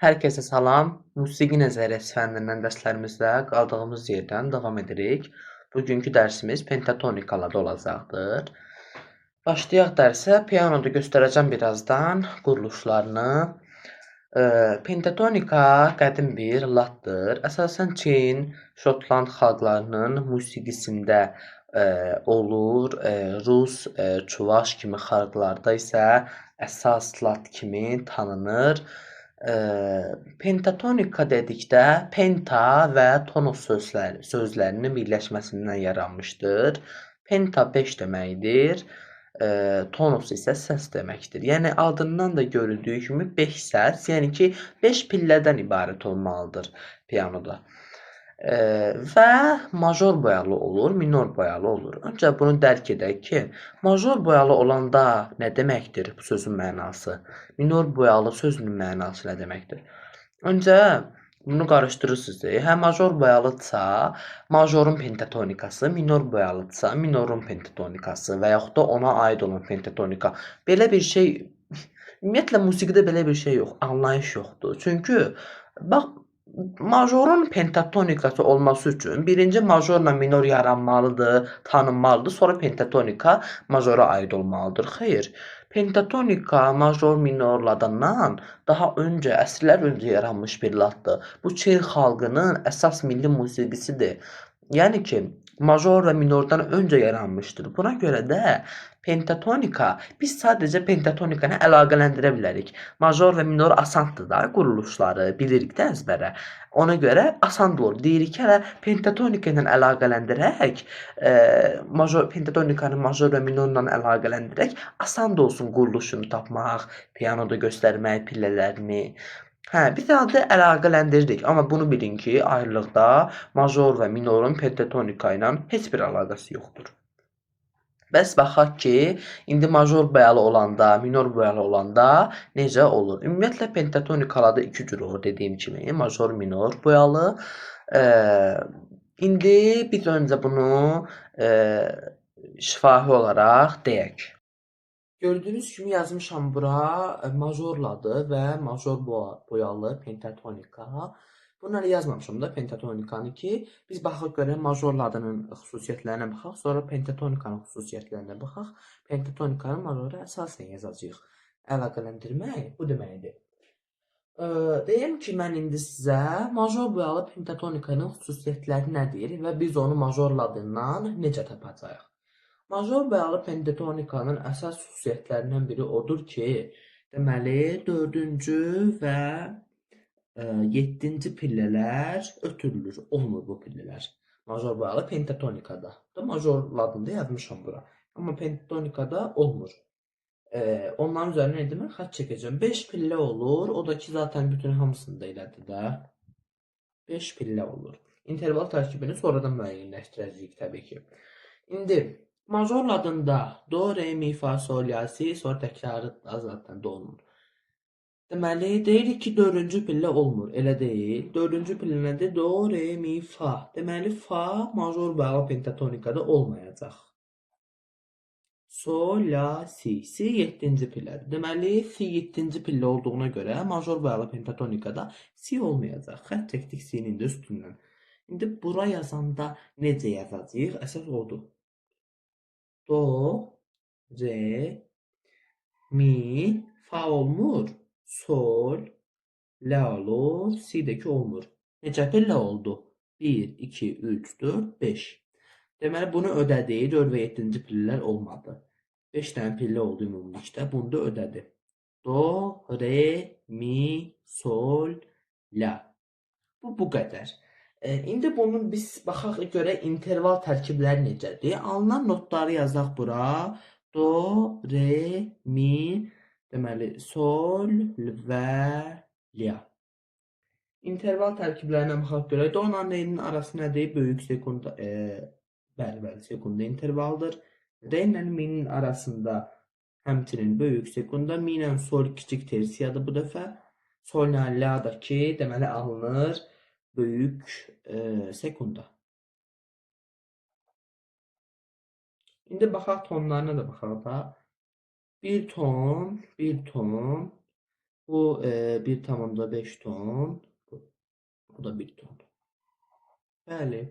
Herkese salam. Musiqi nəzəriyyəsi fənnindən dərslərimizdə qaldığımız yerdən davam edirik. Bugünkü dərsimiz pentatonikalarda olacaqdır. Başlayaq dərsə. Pianoda göstərəcəm birazdan quruluşlarını. Pentatonika qədim bir latdır. Əsasən Çin, Şotland xalqlarının musiqisində olur. Rus, Çuvaş kimi xalqlarda isə əsas lat kimi tanınır. Pentatonika dedikdə penta və tonus sözlərinin birləşməsindən yaranmışdır. Penta 5 deməkdir. Tonus isə səs deməkdir. Yəni adından da görüldüyü kimi 5 səs, yəni ki 5 pillədən ibarət olmalıdır pianoda. Və major boyalı olur, minor boyalı olur. Öncə bunu dərk edək ki, major boyalı olanda nə deməkdir bu sözün mənası? Minor boyalı sözünün mənası nə deməkdir? Öncə bunu qarışdırırsınız. Hə major boyalıdsa, majorun pentatonikası, minor boyalıdsa, minorun pentatonikası və yaxud da ona aid olan pentatonika. Belə bir şey ümumiyyətlə musiqidə belə bir şey yox, anlayış yoxdur. Çünki bax majorun pentatonikası olması üçün birinci majorla minor yaranmalıdır, tanınmalıdır, sonra pentatonika majora aid olmalıdır. Xeyr, pentatonika major minorlardan daha öncə, əsrlər öncə yaranmış bir latdır. Bu Çin xalqının əsas milli musiqisidir. Yəni ki, major və minordan öncə yaranmışdır. Buna görə də pentatonika, biz sadəcə pentatonikanı əlaqələndirə bilərik. Major və minor asandır da, quruluşları bilirik də əzbərə. Ona görə asan olur. Deyirik ki, hələ pentatonika ilə əlaqələndirək, pentatonikanı major və minorla əlaqələndirək, asan da olsun quruluşunu tapmaq, pianoda göstərmək pillələrini. Hə, bir daha da əlaqələndiririk. Amma bunu bilin ki, ayrılıqda major və minorun pentatonika ilə heç bir əlaqəsi yoxdur. Bəs baxaq ki, indi major boyalı olanda, minor boyalı olanda necə olur? Ümumiyyətlə pentatonikalarda iki cür olur dediyim kimi, major, minor boyalı. İndi biz öncə bunu şifahi olaraq deyək. Gördüyünüz kimi yazmışam bura majorladır və major boyalı pentatonika. Bunları yazmamışam da pentatonikanı ki, biz baxaq görək majorlarının xüsusiyyətlərinə baxaq, sonra pentatonikanın xüsusiyyətlərinə baxaq. Pentatonikanın majora əsasən yazacağıq. Əlaqələndirmək bu deməkdir. Deyim ki, mən indi sizə major boyalı pentatonikanın xüsusiyyətləri nədir və biz onu majorladığından necə tapacağıq? Major boyalı pentatonikanın əsas xüsusiyyətlərindən biri odur ki, deməli 4-cü və 7-ci pillələr ötürülür. Olmur bu pillələr. Major boyalı pentatonikada. Majorladığında yazmışam bura. Amma pentatonikada olmur. Onların üzərinə nə demək? Xətt çəkəcəm. 5 pillə olur. O da ki, zaten bütün hamısında elədir də. 5 pillə olur. İnterval tərkibini sonradan müəyyənləşdirəcəyik təbii ki. İndi majorladığında do, re, mi, fa, sol, la, si, sonra təkrarı da zaten do-nun. Deməli, deyirik ki, 4-cü pillə olmur. Elə deyil. 4-cü pillə nədir? Do, re, mi, fa. Deməli, fa major boyalı pentatonikada olmayacaq. Sol, la, si. Si 7-ci pillədir. Deməli, si 7-ci pillə olduğuna görə major boyalı pentatonikada si olmayacaq. Xətt çəkdik si-nin də üstündən. İndi bura yazanda necə yazacağıq? Əsas odur. Do, re, mi, fa olmur. Sol, la olur, si'deki olmur. Necə pillə oldu? 1, 2, 3, 4, 5. Deməli, bunu ödədik. 4 və 7-ci pillələr olmadı. 5 dənə pillə oldu ümumilikdə. Bunu da ödədi. Do, re, mi, sol, la. Bu qədər. İndi bunun biz baxaq görək interval tərkibləri necədir? Alınan notları yazaq bura. Do, re, mi, deməli, sol və la. İnterval tərkiblərinə baxaq görək. Do ilə re-nin arası nədir? Böyük sekunda, bəli, sekunda intervaldır. Re ilə mi-nin arasında həmçinin böyük sekunda. Mi ilə sol kiçik tersiyadır bu dəfə. Sol ilə la da ki, deməli alınır böyük sekunda. İndi baxaq tonlarına da baxaq da. Bir ton, bir ton. Bu 1,5 ton. Bu da 1 ton. Bəli.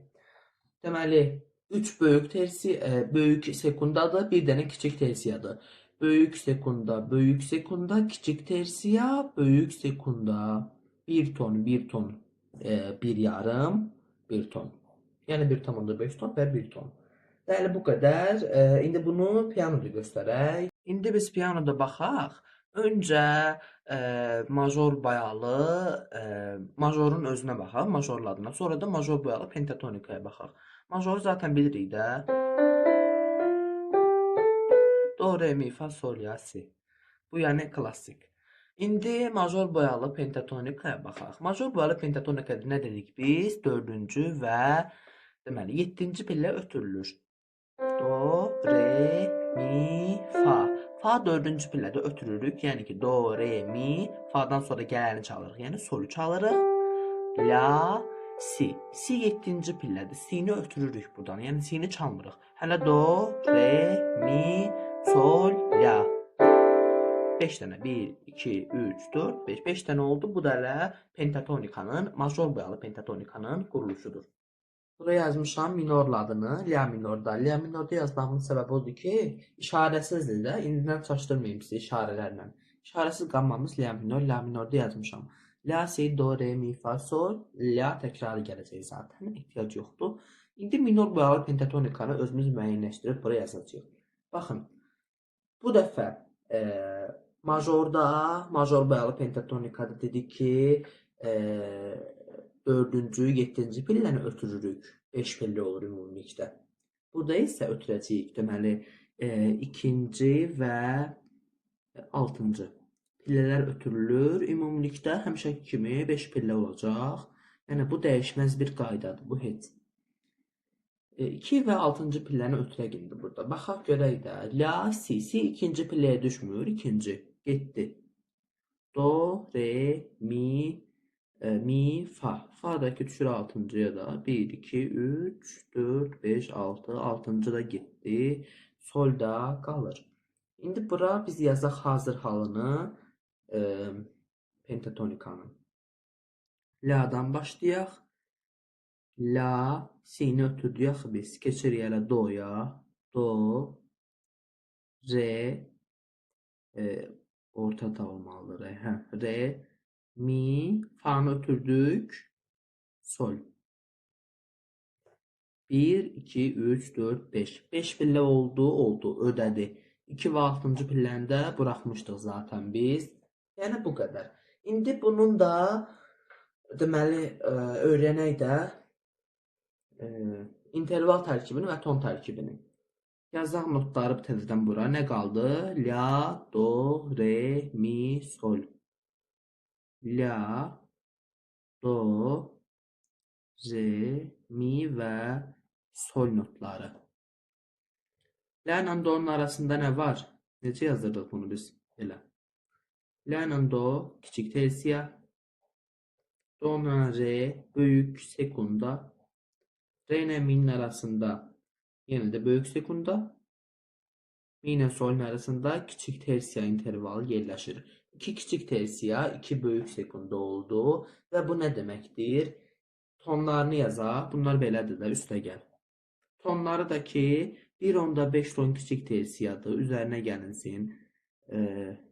Deməli, 3 böyük sekundadır, bir dənə kiçik tersiyadır. Böyük sekunda, kiçik tersiya, böyük sekunda. 1 ton, 1 ton, 1 yarım, 1 ton. Yəni 1,5 ton və 1 ton. Bəli, bu qədər. İndi bunu pianoda göstərək. İndi biz pianoda baxaq. Öncə major boyalı, majorun özünə baxaq, majorun adına. Sonra da major boyalı pentatonikaya baxaq. Majoru zaten bilirik də. Do, re, mi, fa, sol, la, si. Bu yəni klassik. İndi major boyalı pentatonikaya baxaq. Major boyalı pentatonikada nə dedik biz? 4-cü və deməli 7-ci pillə ötürülür. Do, re, mi, fa. Fa 4-cü pillədə ötürürük. Yəni ki, do, re, mi. Fa'dan sonra gələni çalırıq. Yəni solu çalırıq. La, si. Si 7-ci pillədir. Si'ni ötürürük buradan. Yəni si'ni çalmırıq. Hələ do, re, mi, sol, la. 5 dənə. 1, 2, 3, 4, 5. 5 dənə oldu. Bu da elə pentatonikanın, major boyalı pentatonikanın quruluşudur. Burada yazmışam minorla adını, la minorda. La minorda yazmamın səbəbi odur ki, işarəsizdir də. İndidən çaşdırmayayım sizi işarələrlə. İşarəsiz qalmamız la minor, la minorda yazmışam. La, si, do, re, mi, fa, sol, la təkrarı gələcək zaten. Ehtiyac yoxdur. İndi minor boyalı pentatonikanı özümüz müəyyənləşdirib buraya yazacağıq. Baxın, bu dəfə majorda, major boyalı pentatonikada dedik ki, 4-cü, 7-ci pilləni ötürürük. 5 pillə olur ümumilikdə. Burada isə ötürəcəyik. Deməli, 2-ci və 6-cı pillələr ötürülür. Ümumilikdə həmişəki kimi 5 pillə olacaq. Yəni bu dəyişməz bir qaydadır. Bu heç. 2 və 6-cı pilləni ötürək indi burada. Baxaq görək də. La, si. Si 2-ci pilləyə düşmür. 2-ci. Getdi. Do, re, mi, fa. Fa'dakı düşür 6-cıya da. 1, 2, 3, 4, 5, 6. 6-cı da getdi. Sol da qalır. İndi bura biz yazaq hazır halını pentatonikanın. La'dan başlayaq. La, si'ni ötürdük axı biz. Keçirik hələ do'ya. Do, re, ortada olmalıdır. Re, mi, fa'nı ötürdük. Sol. 1, 2, 3, 4, 5. 5 pillə oldu, ödədi. 2 və 6-cı pilləni də buraxmışdıq zaten biz. Yəni bu qədər. İndi bunun da deməli öyrənək də interval tərkibini və ton tərkibini. Yazaq notları təzədən bura. Nə qaldı? La, do, re, mi, sol. La, do, re, mi və sol notları. La ilə do'nun arasında nə var? Necə yazdırdıq bunu biz? Elə. La ilə do, kiçik tersiya. Do ilə re, böyük sekunda. Re ilə mi'nin arasında yenə də böyük sekunda. Mi ilə solun arasında kiçik tersiya intervalı yerləşir. 2 kiçik tersiya, 2 böyük sekunda oldu. Və bu nə deməkdir? Tonlarını yazaq. Bunlar belədir də, üstə gəl. Tonları da ki, 1,5 ton kiçik tersiyadır. Üzərinə gəlinsin.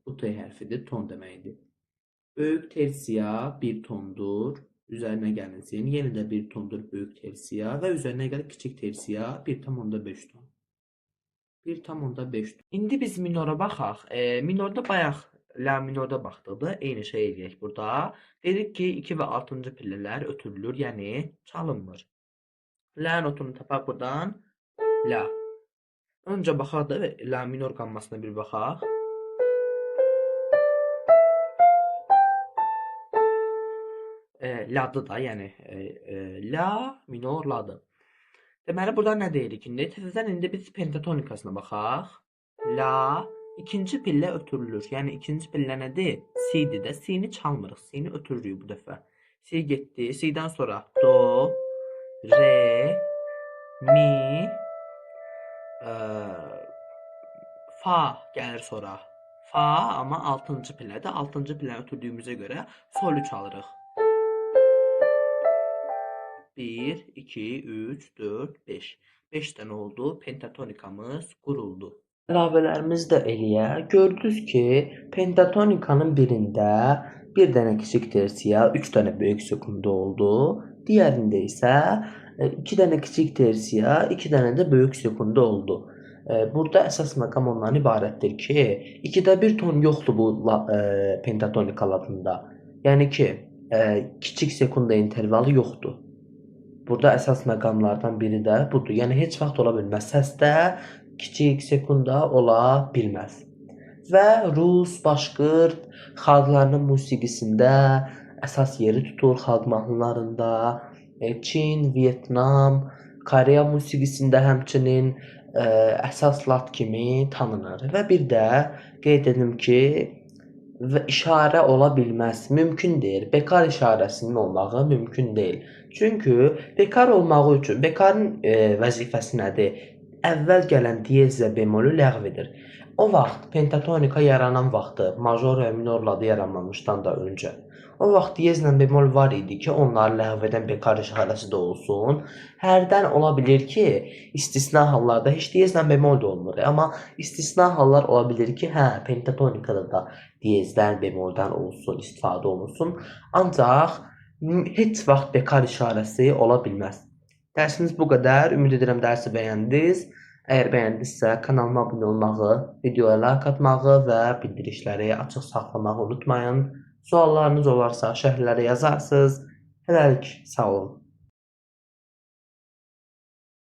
Bu T hərfidir, ton deməkdir. Böyük tersiya 1 tondur. Üzərinə gəlinsin. Yenə də 1 tondur böyük tersiya və üzərinə gəlir kiçik tersiya 1,5 ton. 1,5 ton. İndi biz minora baxaq. Minorda bayaq la minorda baxdıq. Eyni şey eləyək burada. Dedik ki, 2 və 6-cı pillələr ötürülür, yəni çalınmır. La notunu tapaq buradan. La. Öncə baxaq da la minor qammasına bir baxaq. La'dır da, yəni la minor la'dır. Deməli burada nə deyirik indi? Təzədən indi biz pentatonikasına baxaq. La, ikinci pillə ötürülür. Yəni ikinci pillə nədir? Si'dir də. Si'ni çalmırıq. Si'ni ötürürük bu dəfə. Si getdi. Si'dən sonra do, re, mi, fa gəlir sonra. Fa, amma 6-cı pillədə. 6-cı pilləyə ötürdüyümüzə görə solu çalırıq. 1, 2, 3, 4, 5. 5 dənə oldu. Pentatonikamız quruldu. Əlavələrimizi də eləyək. Gördünüz ki, pentatonikanın birində bir dənə kiçik tersiya, 3 dənə böyük sekunda oldu. Digərində isə 2 dənə kiçik tersiya, 2 dənə də böyük sekunda oldu. Burada əsas məqam ondan ibarətdir ki, 2də 1 ton yoxdur bu pentatonikalarında. Yəni ki, kiçik sekunda intervalı yoxdur. Burada əsas məqamlardan biri də budur. Yəni heç vaxt ola bilməz. Səsdə kiçik sekunda ola bilməz. Və rus, başqırt xalqlarının musiqisində əsas yeri tutur, xalq mahnılarında. Çin, Vyetnam, Koreya musiqisində həmçinin əsas lat kimi tanınır. Və bir də qeyd edim ki, işarə ola bilməz, mümkün deyil. Bekar işarəsinin olmağı mümkün deyil. Çünki bekar olmağı üçün bekarın vəzifəsi nədir? Əvvəl gələn diyez və bemolu ləğv edir. O vaxt pentatonika yaranan vaxtı, major və minor ladı yaranmamışdan da öncə. O vaxt diyezlə bemol var idi ki, onları ləğv edən bekar işarəsi də olsun. Hərdən ola bilir ki, istisna hallarda heç diyezlə bemol da olmur. Amma istisna hallar ola bilir ki, pentatonikada da diyezdən, bemoldan olsun, istifadə olunsun. Ancaq heç vaxt bekar işarəsi ola bilməz. Dərsimiz bu qədər. Ümid edirəm dərsi bəyəndiniz. Əgər bəyəndinizsə kanalıma abunə olmağı, videoya like atmağı və bildirişləri açıq saxlamağı unutmayın. Suallarınız olarsa şərhlərə yazarsınız. Hələlik sağ olun.